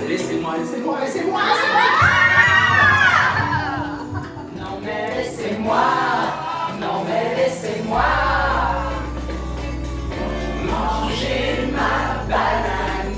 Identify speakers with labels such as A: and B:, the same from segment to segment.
A: Laissez-moi, laissez-moi, laissez-moi. Non mais laissez-moi, non mais laissez-moi manger ma banane.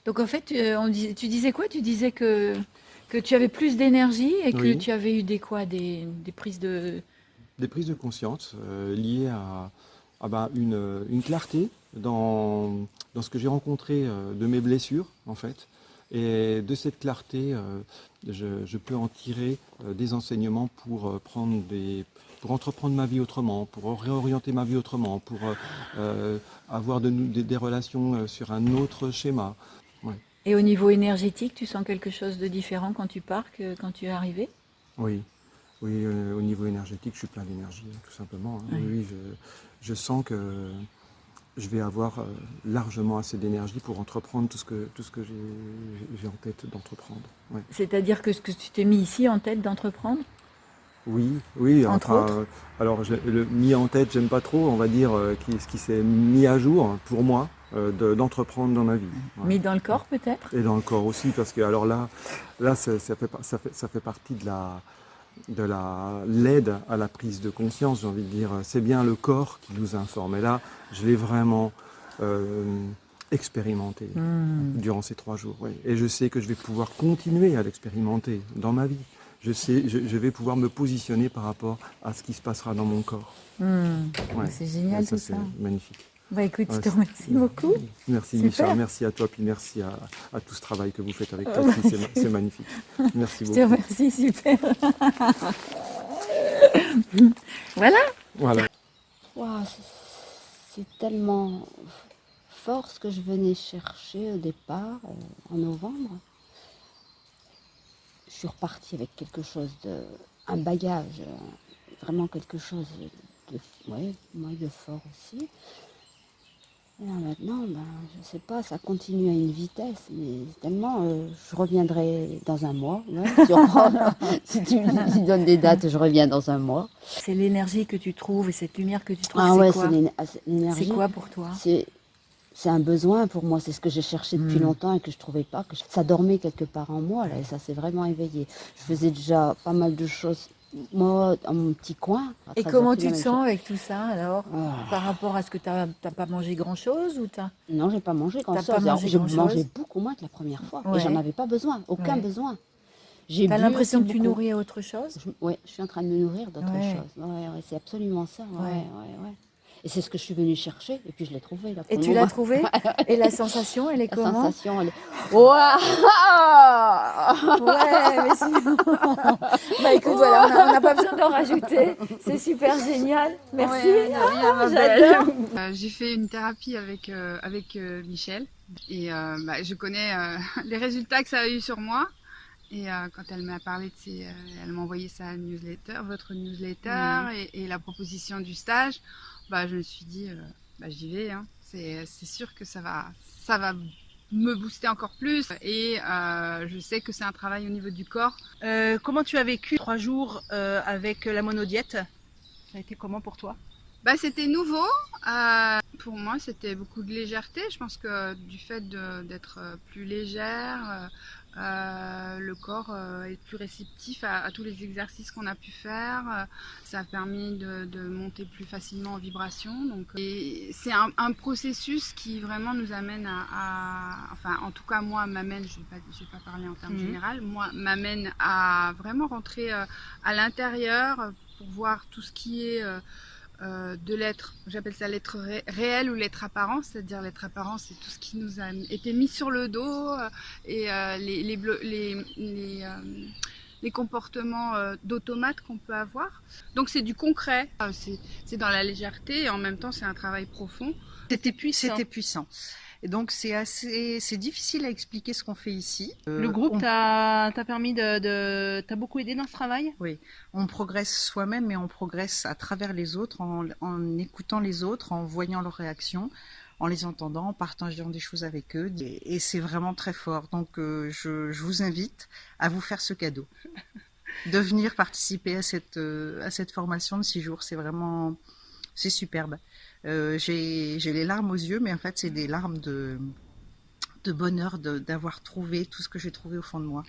B: Donc en fait, tu disais quoi? Tu disais que tu avais plus d'énergie et que
C: Oui.
B: tu avais eu des prises de...
C: Des prises de conscience liées à une clarté dans ce que j'ai rencontré de mes blessures, en fait. Et de cette clarté, je peux en tirer des enseignements pour entreprendre ma vie autrement, pour réorienter ma vie autrement, pour avoir des relations sur un autre schéma. Ouais.
B: Et au niveau énergétique, tu sens quelque chose de différent quand tu pars que quand tu es arrivé?
C: Oui, oui, au niveau énergétique, je suis plein d'énergie, tout simplement. Hein.
B: Oui.
C: Oui, je sens que je vais avoir largement assez d'énergie pour entreprendre tout ce que j'ai en tête d'entreprendre. Ouais.
B: C'est-à-dire que ce que tu t'es mis ici en tête d'entreprendre?
C: Oui, oui,
B: Entre
C: enfin,
B: autres?
C: alors le mis en tête, j'aime pas trop, on va dire, ce qui s'est mis à jour pour moi d'entreprendre dans ma vie. Ouais.
B: Mis dans le corps peut-être?
C: Et dans le corps aussi, parce que alors là ça fait partie de l'aide à la prise de conscience, j'ai envie de dire. C'est bien le corps qui nous informe. Et là, je l'ai vraiment expérimenté durant ces 3 jours. Oui. Et je sais que je vais pouvoir continuer à l'expérimenter dans ma vie. Je vais pouvoir me positionner par rapport à ce qui se passera dans mon corps. Ouais.
B: C'est génial tout ça.
C: C'est magnifique.
B: Bah écoute, je
C: Ouais,
B: te remercie beaucoup.
C: Merci
B: Super.
C: Micha, merci à toi, puis merci à tout ce travail que vous faites avec Patrice, c'est magnifique. Merci
B: Je te
C: beaucoup.
B: remercie, super. Voilà.
C: Voilà.
D: Waouh, c'est tellement fort ce que je venais chercher au départ, en novembre. Je suis repartie avec quelque chose un bagage, vraiment quelque chose de fort aussi. Et là maintenant, je sais pas, ça continue à une vitesse, mais tellement, je reviendrai dans un mois. Si tu me donnes des dates, je reviens dans un mois.
B: C'est l'énergie que tu trouves et cette lumière que tu trouves,
D: Ah ouais,
B: c'est quoi?
D: c'est l'énergie.
B: C'est quoi pour toi?
D: C'est un besoin pour moi, c'est ce que j'ai cherché depuis longtemps et que je trouvais pas. Ça dormait quelque part en moi, là, et ça s'est vraiment éveillé. Je faisais déjà pas mal de choses, moi, dans mon petit coin.
B: Et comment tu te sens avec tout ça alors? Par rapport à ce que t'as pas mangé grand-chose ou t'as...
D: Non, j'ai pas mangé grand-chose.
B: pas mangé
D: J'ai
B: grand-chose?
D: mangé beaucoup moins que la première fois.
B: Ouais.
D: Et j'en avais pas besoin, aucun
B: Ouais.
D: besoin.
B: T'as l'impression que tu nourris autre chose?
D: Oui, je suis en train de me nourrir d'autre
B: Ouais.
D: chose. Ouais, c'est absolument ça.
B: Ouais.
D: Ouais. Et c'est ce que je suis venue chercher, et puis je l'ai trouvé. Là,
B: Et
D: pour
B: tu
D: le
B: l'as
D: moment.
B: trouvé? Et la sensation, elle est
D: La
B: comment?
D: sensation, elle est... Waouh.
B: Ouais, mais si... Bah écoute, voilà, on n'a pas besoin d'en rajouter. C'est super génial. Merci.
D: Ouais,
B: Ah, j'adore.
E: J'ai fait une thérapie avec Michel et je connais les résultats que ça a eu sur moi. Et quand elle m'a parlé elle m'a envoyé sa newsletter, votre newsletter et la proposition du stage, je me suis dit, j'y vais. Hein. C'est sûr que ça va me booster encore plus. Et je sais que c'est un travail au niveau du corps.
F: Comment tu as vécu 3 jours avec la monodiète? Ça a été comment pour toi?
E: C'était nouveau. Pour moi, c'était beaucoup de légèreté. Je pense que du fait d'être plus légère, Le corps est plus réceptif à tous les exercices qu'on a pu faire. Ça a permis de monter plus facilement en vibration. Donc, c'est un processus qui vraiment nous amène enfin, en tout cas moi m'amène, je vais pas parler en termes général, moi m'amène à vraiment rentrer à l'intérieur pour voir tout ce qui est de l'être, j'appelle ça l'être réel ou l'être apparent, c'est-à-dire l'être apparent, c'est tout ce qui nous a été mis sur le dos et les comportements d'automate qu'on peut avoir. Donc c'est du concret, c'est dans la légèreté et en même temps c'est un travail profond.
F: C'était puissant.
G: C'était puissant. Et donc c'est difficile à expliquer ce qu'on fait ici.
F: Le groupe t'a permis t'a beaucoup aidé dans ce travail?
G: Oui, on progresse soi-même, mais on progresse à travers les autres, en écoutant les autres, en voyant leurs réactions, en les entendant, en partageant des choses avec eux. Et c'est vraiment très fort. Donc je vous invite à vous faire ce cadeau, de venir participer à cette formation de 6 jours. C'est superbe. J'ai les larmes aux yeux, mais en fait c'est des larmes de bonheur d'avoir trouvé tout ce que j'ai trouvé au fond de moi.